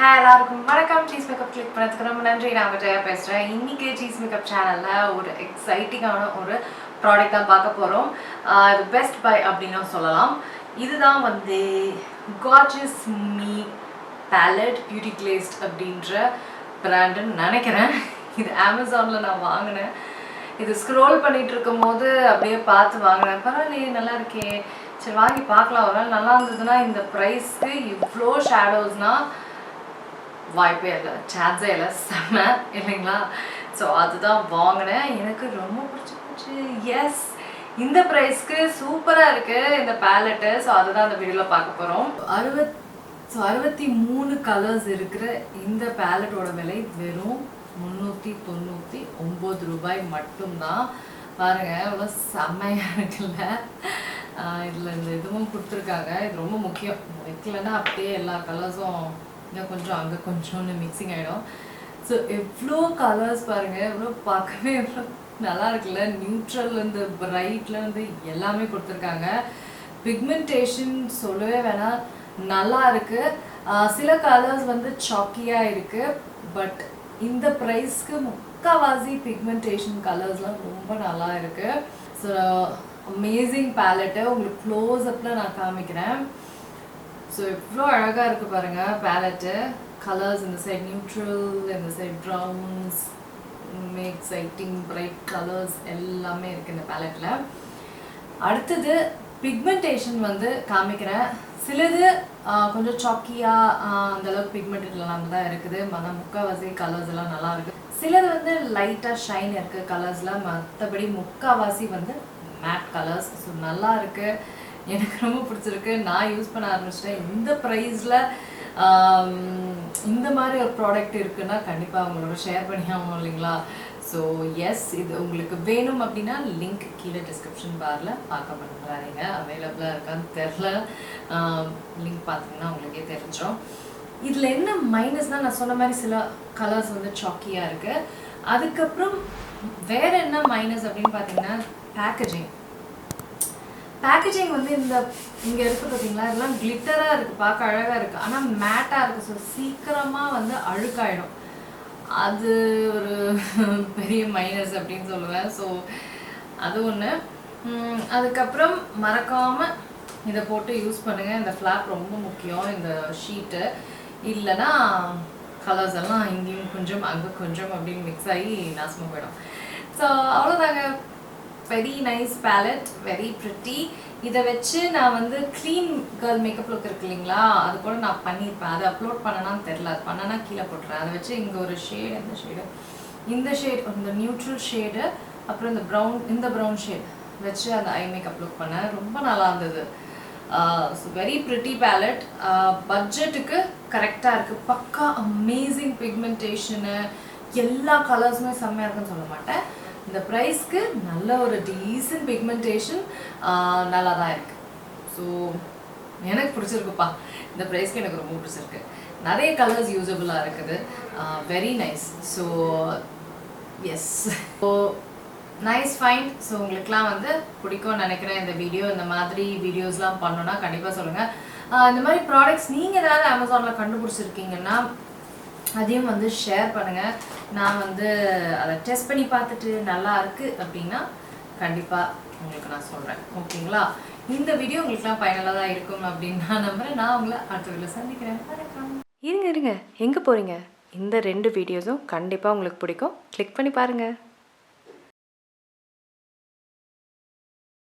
Hi எல்லாருக்கும் வணக்கம். Cheese makeup click பண்ணதுக்கு ரொம்ப நன்றி. நான் விஜயா பேசுகிறேன். இன்றைக்கி சீஸ் மேக்கப் சேனலில் ஒரு எக்ஸைட்டிங்கான ஒரு ப்ராடக்ட் தான் பார்க்க போகிறோம். இது பெஸ்ட் பை அப்படின்னு சொல்லலாம். இதுதான் வந்து கார்ஜியஸ் மீ பேலட் பியூட்டி கிளேஸ்ட் அப்படின்ற பிராண்டுன்னு நினைக்கிறேன். இது அமேசானில் நான் வாங்கினேன். இது ஸ்க்ரோல் பண்ணிகிட்டு இருக்கும் போது அப்படியே பார்த்து வாங்கினேன். பரவாயில்லையே, நல்லா இருக்கே, சரி வாங்கி பார்க்கலாம். ஒரு நாள் நல்லா இருந்ததுன்னா இந்த ப்ரைஸ்க்கு இவ்வளோ ஷேடோஸ்னால் வாய்ப்பே இல்லை, சான்ஸே இல்லை, செம்ம இல்லைங்களா? ஸோ அதுதான் வாங்கினேன். எனக்கு ரொம்ப பிடிச்சி போச்சு. எஸ், இந்த ப்ரைஸ்க்கு சூப்பராக இருக்குது இந்த பேலட்டு. ஸோ அதுதான் இந்த வீடியோவில் பார்க்க போகிறோம். 63 கலர்ஸ் இருக்கிற இந்த பேலட்டோட விலை வெறும் 399 ரூபாய் மட்டும்தான். பாருங்கள், அவ்வளோ செம்மையாக இருக்குல்ல. இதில் இந்த இதுவும் கொடுத்துருக்காங்க. இது ரொம்ப முக்கியம். வைக்கலன்னா அப்படியே எல்லா கலர்ஸும் இங்கே கொஞ்சம் அங்கே கொஞ்சம்னு மிக்சிங் ஆகிடும். ஸோ எவ்வளோ கலர்ஸ் பாருங்கள், எவ்வளோ பார்க்கவே எவ்வளோ நல்லா இருக்குல்ல. நியூட்ரல்லேருந்து பிரைட்லேருந்து எல்லாமே கொடுத்துருக்காங்க. பிக்மெண்டேஷன் சொல்லவே வேணாம், நல்லா இருக்குது. சில கலர்ஸ் வந்து சாக்கியாக இருக்குது. பட் இந்த ப்ரைஸ்க்கு முக்கால்வாசி பிக்மெண்டேஷன் கலர்ஸ்லாம் ரொம்ப நல்லா இருக்குது. So amazing palette. உங்களுக்கு க்ளோஸ்அப்பில் நான் காமிக்கிறேன். ஸோ எவ்வளோ அழகாக இருக்குது பாருங்கள் பேலட்டு. கலர்ஸ் இந்த சைட் நியூட்ரல், இந்த side browns, exciting bright colours எல்லாமே இருக்குது இந்த பேலட்டில். அடுத்தது பிக்மெண்டேஷன் வந்து காமிக்கிறேன். சிலது கொஞ்சம் சாக்கியாக அந்தளவுக்கு பிக்மெண்டட் இல்லாமல் தான் இருக்குது. முக்கால்வாசி கலர்ஸ் எல்லாம் நல்லா இருக்குது. சிலது வந்து லைட்டாக ஷைன் இருக்குது கலர்ஸில். மற்றபடி முக்கால்வாசி வந்து மேட் கலர்ஸ். ஸோ நல்லா இருக்குது, எனக்கு ரொம்ப பிடிச்சிருக்கு. நான் யூஸ் பண்ண ஆரம்பிச்சிட்டேன். இந்த ப்ரைஸில் இந்த மாதிரி ஒரு ப்ராடக்ட் இருக்குன்னா கண்டிப்பாக அவங்களோட ஷேர் பண்ணி ஆகணும் இல்லைங்களா? ஸோ எஸ், இது உங்களுக்கு வேணும் அப்படின்னா லிங்க் கீழே டிஸ்கிரிப்ஷன் பாரில் பார்க்க பண்ணுறாங்க. அவைலபிளாக இருக்கான்னு தெரில. லிங்க் பார்த்தீங்கன்னா உங்களுக்கே தெரிஞ்சிடும். இதில் என்ன மைனஸ்னால், நான் சொன்ன மாதிரி சில கலர்ஸ் வந்து சாக்கியாக இருக்குது. அதுக்கப்புறம் வேறு என்ன மைனஸ் அப்படின்னு பார்த்தீங்கன்னா பேக்கேஜிங் வந்து இங்கே இருக்குது பார்த்தீங்களா, இதெல்லாம் கிளிட்டராக இருக்குது, பார்க்க அழகாக இருக்குது, ஆனால் மேட்டாக இருக்குது. ஸோ சீக்கிரமாக வந்து அழுக்காயிடும். அது ஒரு பெரிய மைனஸ் அப்படின்னு சொல்லுவேன். ஸோ அது ஒன்று. அதுக்கப்புறம் மறக்காமல் இதை போட்டு யூஸ் பண்ணுங்கள். இந்த ஃப்ளாப் ரொம்ப முக்கியம். இந்த ஷீட்டு இல்லைன்னா கலர்ஸ் எல்லாம் இங்கேயும் கொஞ்சம் அங்கே கொஞ்சம் அப்படின்னு மிக்ஸ் ஆகி நாசமாக போயிடும். ஸோ அவ்வளோதாங்க. Very nice palette, very pretty. இதை வச்சு நான் வந்து க்ளீன் கேர்ள் மேக்கப் லுக் இருக்கு இல்லைங்களா, அது கூட நான் பண்ணியிருப்பேன். அதை அப்லோட் பண்ணனான்னு தெரில. அது பண்ணனா கீழே போட்டுறேன். அதை வச்சு இங்கே ஒரு ஷேடு, இந்த ஷேட் இந்த நியூட்ரல் ஷேடு, அப்புறம் இந்த ப்ரௌன் ஷேட் வச்சு அந்த ஐ மேக்கப் லுக் பண்ணேன். ரொம்ப நல்லா இருந்தது. Very pretty palette. பட்ஜெட்டுக்கு கரெக்டாக இருக்குது. பக்கா அமேசிங் பிக்மெண்டேஷனு, எல்லா கலர்ஸுமே செம்மையாக இருக்குன்னு சொல்ல மாட்டேன். இந்த ப்ரைஸ்க்கு நல்ல ஒரு டீசன்ட் பிக்மெண்டேஷன் நல்லா தான் இருக்குது. ஸோ எனக்கு பிடிச்சிருக்குப்பா. இந்த ப்ரைஸ்க்கு எனக்கு ரொம்ப பிடிச்சிருக்கு. நிறைய கலர்ஸ் யூஸபுளாக இருக்குது. Very nice. So yes, so nice fine. So உங்களுக்குலாம் வந்து பிடிக்கும்னு நினைக்கிறேன் இந்த வீடியோ. இந்த மாதிரி வீடியோஸ்லாம் பண்ணோன்னா கண்டிப்பாக சொல்லுங்கள். இந்த மாதிரி ப்ராடக்ட்ஸ் நீங்கள் ஏதாவது அமேசானில் கண்டுபிடிச்சிருக்கீங்கன்னா அதையும் வந்து ஷேர் பண்ணுங்கள். நான் வந்து அதை டெஸ்ட் பண்ணி பார்த்துட்டு நல்லா இருக்குது அப்படின்னா கண்டிப்பாக உங்களுக்கு நான் சொல்கிறேன். ஓகேங்களா? இந்த வீடியோ உங்களுக்குலாம் பயனுள்ளதாக இருக்கும் அப்படின்னு நான் நம்புகிறேன். நான் உங்களை அடுத்த வீடியோவில் சந்திக்கிறேன். வணக்கம். இருங்க, எங்கே போகிறீங்க? இந்த 2 வீடியோஸும் கண்டிப்பாக உங்களுக்கு பிடிக்கும். கிளிக் பண்ணி பாருங்கள்.